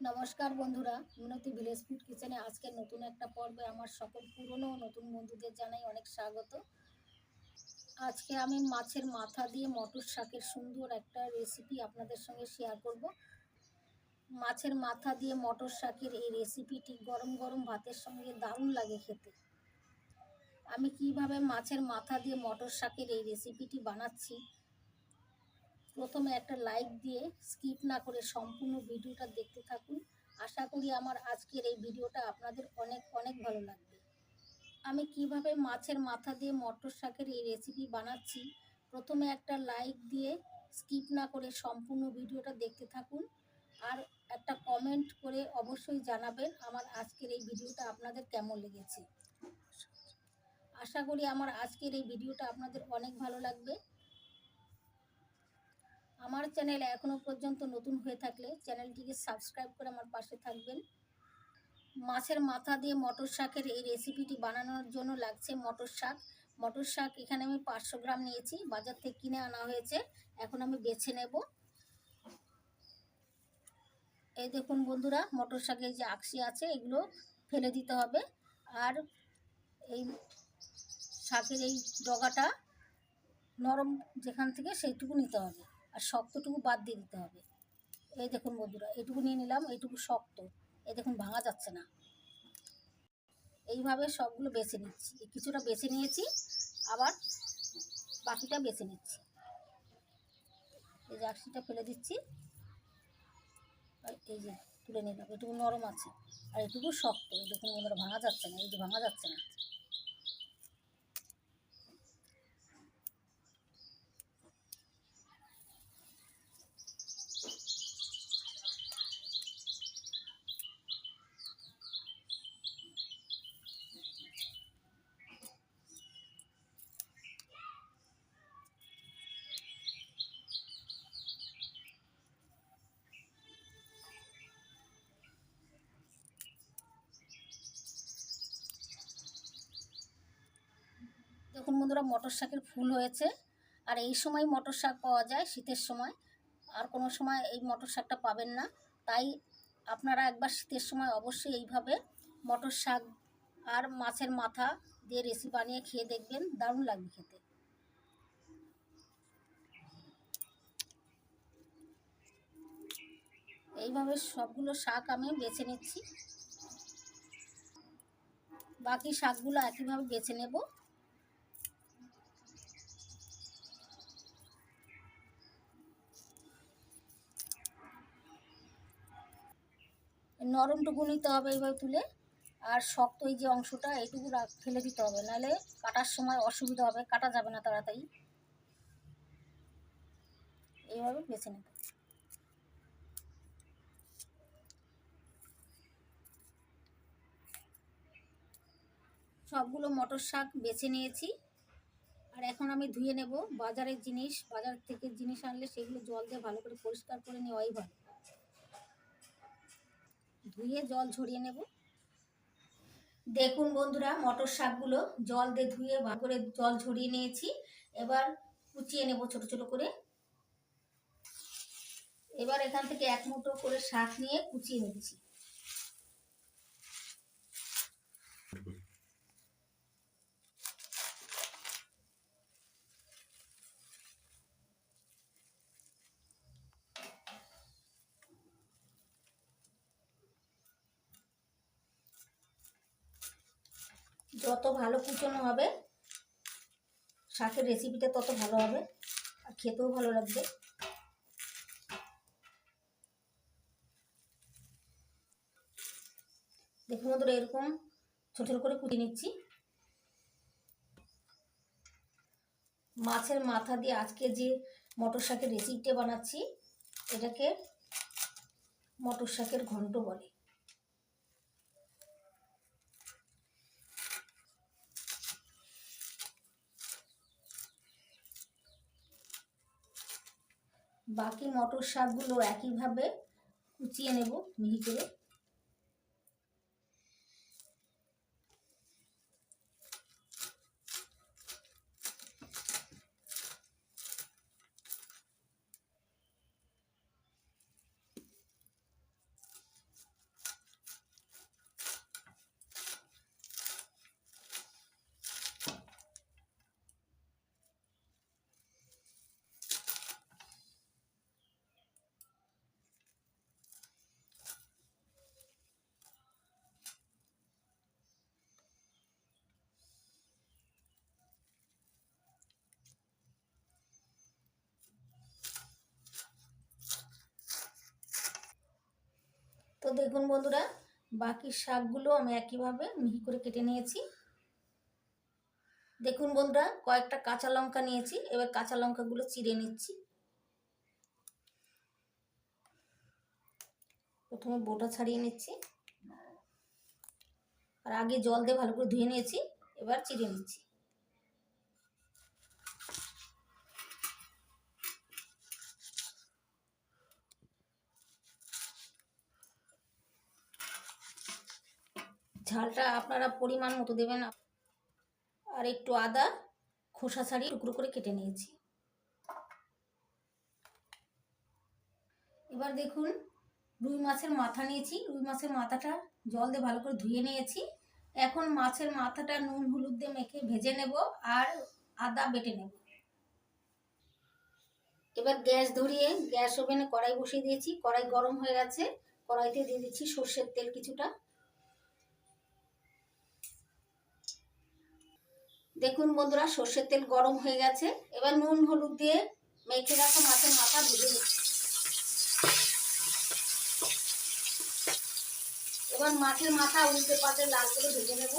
নমস্কার বন্ধুরা, মিনতি village food কিচেনে আজকের নতুন একটা পর্বে আমার সকল পুরনো ও নতুন বন্ধুদের জানাই অনেক স্বাগত। আজকে আমি মাছের মাথা দিয়ে মটর শাকের সুন্দর একটা রেসিপি আপনাদের সঙ্গে শেয়ার করব। মাছের মাথা দিয়ে মটর শাকের এই রেসিপিটি গরম গরম ভাতের সঙ্গে দারুণ লাগে খেতে। আমি কিভাবে মাছের মাথা দিয়ে মটর শাকের এই রেসিপিটি বানাচ্ছি, প্রথমে একটা লাইক দিয়ে স্কিপ না করে সম্পূর্ণ ভিডিওটা দেখতে থাকুন। আশা করি আমার আজকের এই ভিডিওটা আপনাদের অনেক অনেক ভালো লাগবে। আমি কিভাবে মাছের মাথা দিয়ে মটর শাকের এই রেসিপি বানাচ্ছি, প্রথমে একটা লাইক দিয়ে স্কিপ না করে সম্পূর্ণ ভিডিওটা দেখতে থাকুন। আর একটা কমেন্ট করে অবশ্যই জানাবেন আমার আজকের এই ভিডিওটা আপনাদের কেমন লেগেছে। আশা করি আমার আজকের এই ভিডিওটা আপনাদের অনেক ভালো লাগবে। আমার চ্যানেল এখনও পর্যন্ত নতুন হয়ে থাকলে চ্যানেলটিকে সাবস্ক্রাইব করে আমার পাশে থাকবেন। মাছের মাথা দিয়ে মটর শাকের এই রেসিপিটি বানানোর জন্য লাগছে মটর শাক এখানে আমি 500 গ্রাম নিয়েছি, বাজার থেকে কিনে আনা হয়েছে। এখন আমি বেছে নেব। এই দেখুন বন্ধুরা, মটর শাকের যে আকশি আছে এগুলো ফেলে দিতে হবে। আর এই শাকের এই ডগাটা নরম যেখান থেকে সেইটুকু নিতে হবে, আর শক্তটুকু বাদ দিয়ে দিতে হবে। এই দেখুন বন্ধুরা, এইটুকু নিয়ে নিলাম, এইটুকু শক্ত, এই দেখুন ভাঙা যাচ্ছে না। এইভাবে সবগুলো বেছে নিচ্ছি, কিছুটা বেছে নিয়েছি, আবার বাকিটা বেছে নিচ্ছি। এই যে আকশিটা ফেলে দিচ্ছি, আর এই যে তুলে নিলাম। এটুকু নরম আছে আর এটুকু শক্ত, এই দেখুন বন্ধুরা ভাঙা যাচ্ছে না, এই যে ভাঙা যাচ্ছে না। দেখুন বন্ধুরা, মটর শাকের ফুল হয়েছে। আর এই সময় মটর শাক পাওয়া যায়, শীতের সময়। আর কোনো সময় এই মটর শাকটা পাবেন না। তাই আপনারা একবার শীতের সময় অবশ্যই এইভাবে মটর শাক আর মাছের মাথা দিয়ে রেসিপি বানিয়ে খেয়ে দেখবেন, দারুণ লাগবে খেতে। এইভাবে সবগুলো শাক আমি বেছে নিচ্ছি, বাকি শাকগুলো একইভাবে বেছে নেব। নরমটুকু নিতে হবে এইভাবে তুলে, আর শক্ত এই যে অংশটা এইটুকু ফেলে দিতে হবে, নাহলে কাটার সময় অসুবিধা হবে, কাটা যাবে না তাড়াতাড়ি। এইভাবে বেছে নেব। সবগুলো মটর শাক বেছে নিয়েছি, আর এখন আমি ধুয়ে নেব। বাজার থেকে জিনিস আনলে সেগুলো জল দিয়ে ভালো করে পরিষ্কার করে নেওয়াই ভালো। ধুয়ে জল ঝরিয়ে নেব। দেখুন বন্ধুরা, মটর শাকগুলো জল দিয়ে ধুয়ে ভালো করে জল ঝরিয়ে নিয়েছি। এবার কুচিয়ে নেব ছোট ছোট করে। এবার এখান থেকে এক মুঠো করে শাক নিয়ে কুচিয়ে নিচ্ছি। যত ভালো কুচোনো হবে শাকের রেসিপিটা তত ভালো হবে, আর খেতেও ভালো লাগবে। দেখুন বন্ধুরা, এরকম ছোট ছোট করে কুচিয়ে নিচ্ছি। মাছের মাথা দিয়ে আজকে যে মটর শাকের রেসিপিটা বানাচ্ছি, এটাকে মটর শাকের ঘন্ট বলে। বাকি মটর শাকগুলো একইভাবে কুচিয়ে নেব মিহি করে। দেখুন বন্ধুরা, বাকি শাকগুলো আমি একইভাবে মিহি করে কেটে নিয়েছি। দেখুন বন্ধুরা, কয়েকটা কাঁচা লঙ্কা নিয়েছি, এবার কাঁচা লঙ্কাগুলো চিড়ে নিচ্ছি। প্রথমে বোটা ছাড়িয়ে নিচ্ছি, আর আগে জল দিয়ে ভালো করে ধুয়ে নিয়েছি, এবার চিড়ে নিচ্ছি। ঝালটা আপনারা পরিমাণ মতো দেবেন। আর একটু আদা খোসা ছাড়িয়ে টুকরো করে কেটে নিয়েছি। এবার দেখুন, রুই মাছের মাথা নিয়েছি, রুই মাছের মাথাটা জল দিয়ে ভালো করে ধুয়ে নিয়েছি। এখন মাছের মাথাটা নুন হলুদ দিয়ে মেখে ভেজে নেব আর আদা বেটে নেব। এবার গ্যাস ধরিয়ে গ্যাস ওভেনে কড়াই বসিয়ে দিয়েছি, কড়াই গরম হয়ে গেছে। কড়াইতে দিয়ে দিচ্ছি সর্ষের তেল কিছুটা। দেখুন বন্ধুরা, সর্ষের তেল গরম হয়ে গেছে। এবার নুন হলুদ দিয়ে মেখে রাখা মাছের মাথা ভেজে নিচ্ছি। এবার মাছের মাথা উল্টে পাল্টে লাল করে ভেজে নেব।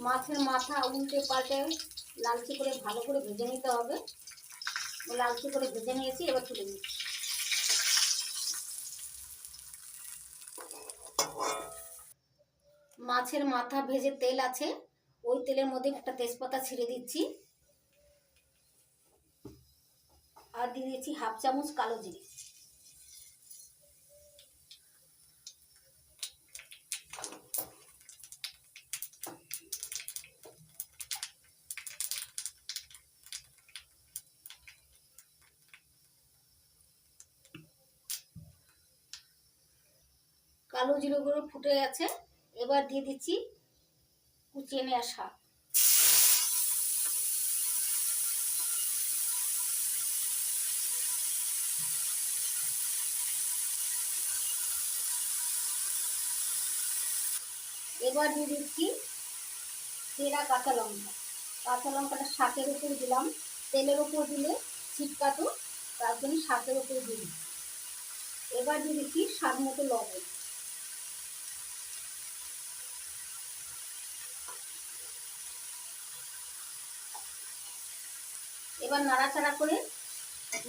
মাছের মাথা উল্টে পাল্টে লালচে করে ভালো করে ভেজে নিতে হবে। লালচে করে ভেজে নিয়েছি, এবার তুলে নিচ্ছি। মাছের মাথা ভেজে তেল আছে, ওই তেলের মধ্যে একটা তেজপাতা ছিঁড়ে দিচ্ছি, আর দিয়ে দিচ্ছি হাফ চামচ কালো জিরে। কালো জিরেগুলো ফুটে গেছে, এবার দিয়ে দিচ্ছি কুচিয়ে নেওয়া শাক। এবার দিয়ে দিচ্ছি চেরা কাঁচা লঙ্কা। কাঁচা লঙ্কাটা শাকের উপর দিলাম, তেলের উপর দিলে ছিটকাতো, তার জন্য শাকের উপর দিই। এবার দিয়ে দিচ্ছি স্বাদ মতো লবণ। এবার নাড়াচাড়া করে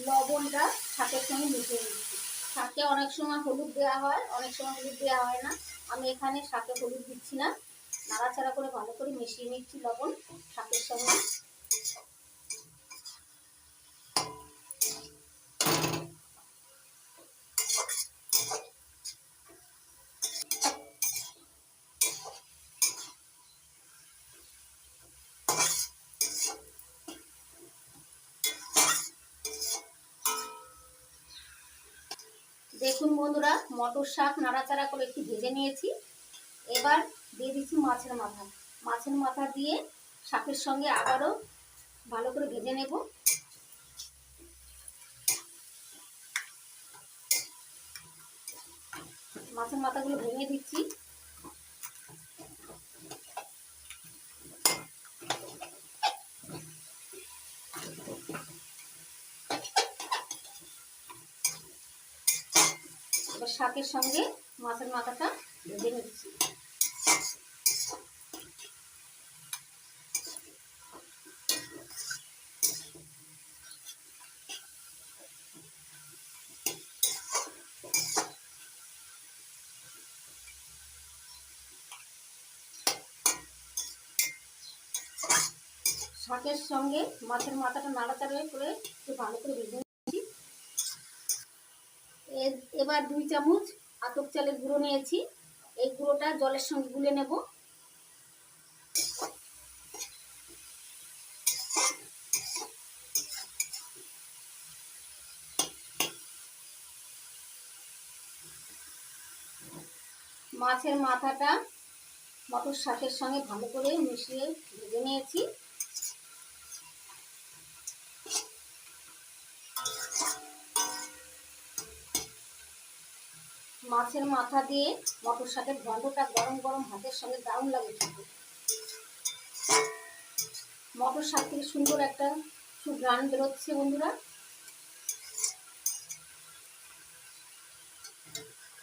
লবণটা শাকের সঙ্গে মিশিয়ে দিচ্ছি। শাকে অনেক সময় হলুদ দেওয়া হয়, অনেক সময় হলুদ দেওয়া হয় না। আমি এখানে শাকে হলুদ দিচ্ছি না। নাড়াচাড়া করে ভালো করে মিশিয়ে নিচ্ছি লবণ শাকের সঙ্গে। দেখুন বন্ধুরা, মটর শাক নাড়াচাড়া করে একটু ভেজে নিয়েছি। এবার দিয়ে দিচ্ছি মাছের মাথা। মাছের মাথা দিয়ে শাকের সঙ্গে আবারও ভালো করে ভেজে নেব। মাছের মাথাগুলো ভেঙে দিচ্ছি। এবার শাকের সঙ্গে মাছের মাথাটা ভেজে নিচ্ছি। শাকের সঙ্গে মাছের মাথাটা নাড়াচাড়া করে একটু ভালো করে ভেজে নিয়েছি। এবার 2 চামচ আতপ চালের গুঁড়ো নিয়েছি। এই গুঁড়োটা জলের সঙ্গে গুলে নেব। মাছের মাথাটা মটর শাকের সঙ্গে ভালো করে মিশিয়ে ভেজে নিয়েছি। মাছের মাথা দিয়ে মটর শাকের গন্ধটা গরম গরম ভাতের সঙ্গে দারুণ লাগে খেতে। মটর শাক থেকে সুন্দর একটা সুঘ্রাণ বেরোচ্ছে বন্ধুরা,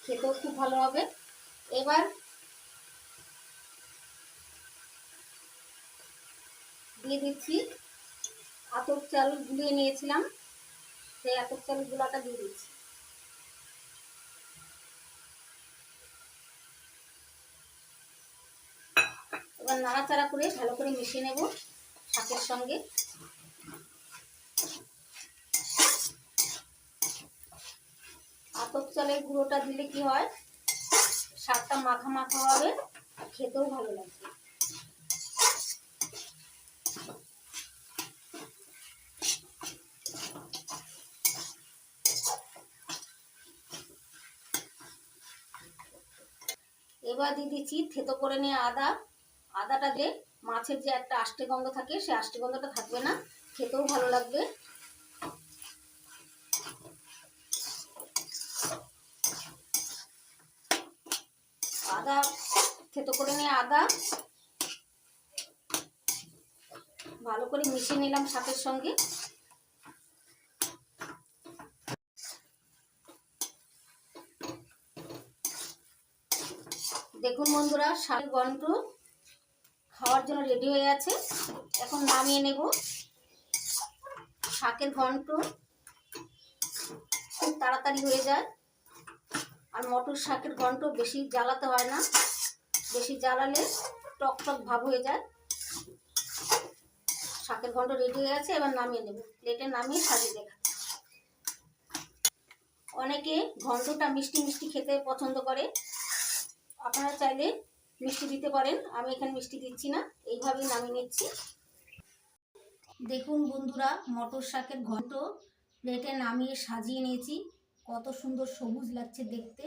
খেতেও খুব ভালো হবে। এবার দিয়ে দিচ্ছি আতপ চাল গুলিয়ে নিয়েছিলাম, সেই আতপ চাল গুলাটা দিয়ে দিচ্ছি। এবার নাড়াচাড়া করে ভালো করে মিশিয়ে নেব শাকের সঙ্গে। আতপ চালের গুঁড়োটা দিলে কি হয়, শাকটা মাখা মাখা হবে আর খেতেও ভালো লাগবে। এবার দিয়ে দিচ্ছি থেতো করে নিয়ে আদাটা দিয়ে মাছের যে একটা আষ্টে গন্ধ থাকে সেই আষ্টে গন্ধটা থাকবে না, খেতেও ভালো লাগবে। আদা থেতো করে নিয়ে ভালো করে মিশিয়ে নিলাম শাকের সঙ্গে। দেখুন বন্ধুরা, শাকের ঘন্ট খাওয়ার জন্য রেডি হয়ে আছে। এখন নামিয়ে নেব। শাকের ঘন্ট খুব তাড়াতাড়ি হয়ে যায়, আর মটর শাকের ঘন্ট বেশি জ্বালাতে হয় না, বেশি জ্বালালে টক টক ভাব হয়ে যায়। শাকের ঘন্ট রেডি হয়ে গেছে, এবার নামিয়ে নেব। প্লেটে নামিয়ে সাজিয়ে দেখা। অনেকে ঘন্টটা মিষ্টি মিষ্টি খেতে পছন্দ করে, আপনারা চাইলে মিষ্টি দিতে পারেন, আমি এখানে মিষ্টি দিচ্ছি না, এইভাবেই নামিয়ে নিচ্ছি। দেখুন বন্ধুরা, মটর শাকের ঘন্ট প্লেটে নামিয়ে সাজিয়ে নিয়েছি। কত সুন্দর সবুজ লাগছে দেখতে,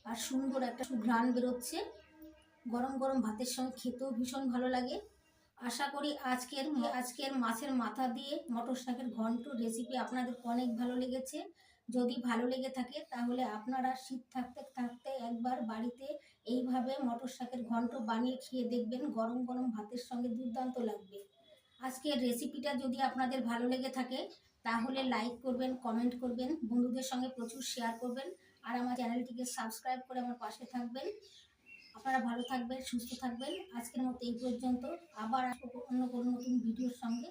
আর সুন্দর একটা সুঘ্রাণ বেরোচ্ছে। গরম গরম ভাতের সঙ্গে খেতেও ভীষণ ভালো লাগে। আশা করি আজকের মাছের মাথা দিয়ে মটর শাকের ঘন্ট রেসিপি আপনাদের অনেক ভালো লেগেছে। যদি ভালো লেগে থাকে তাহলে আপনারা শীত থাকতে থাকতে একবার বাড়িতে এইভাবে মটর শাকের ঘন্ট বানিয়ে খেয়ে দেখবেন, গরম গরম ভাতের সঙ্গে দুর্দান্ত লাগবে। আজকের রেসিপিটা যদি আপনাদের ভালো লেগে থাকে তাহলে লাইক করবেন, কমেন্ট করবেন, বন্ধুদের সঙ্গে প্রচুর শেয়ার করবেন, আর আমার চ্যানেলটিকে সাবস্ক্রাইব করে আমার পাশে থাকবেন। আপনারা ভালো থাকবেন, সুস্থ থাকবেন। আজকের মতো এই পর্যন্ত, আবার আসবো অন্য কোনো নতুন ভিডিওর সঙ্গে।